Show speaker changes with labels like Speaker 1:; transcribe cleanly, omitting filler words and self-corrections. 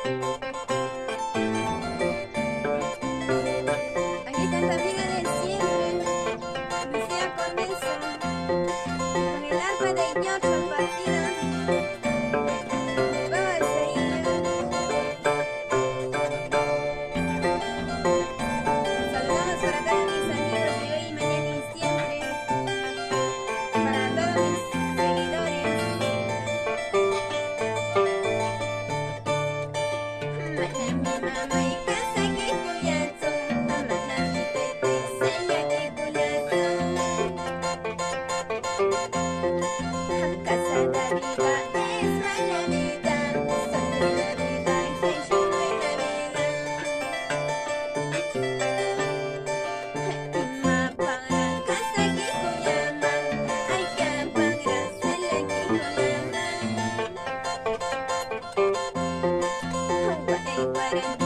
Speaker 1: Aquí está tu amiga de siempre, Lucia Condezo, con el arpa de ñocho partida. Vamos a seguir. Saludamos para todos mis amigos de hoy, mañana y siempre. Para todos mis seguidores. Mana mi mama y casa que cuyazo. Mana mi tete saya que cuyazo. Casa la vida es mala vida. Sobre la vida y se sube la vida. Ima para casa que cuyama. Ay que para suela que cuyama. Para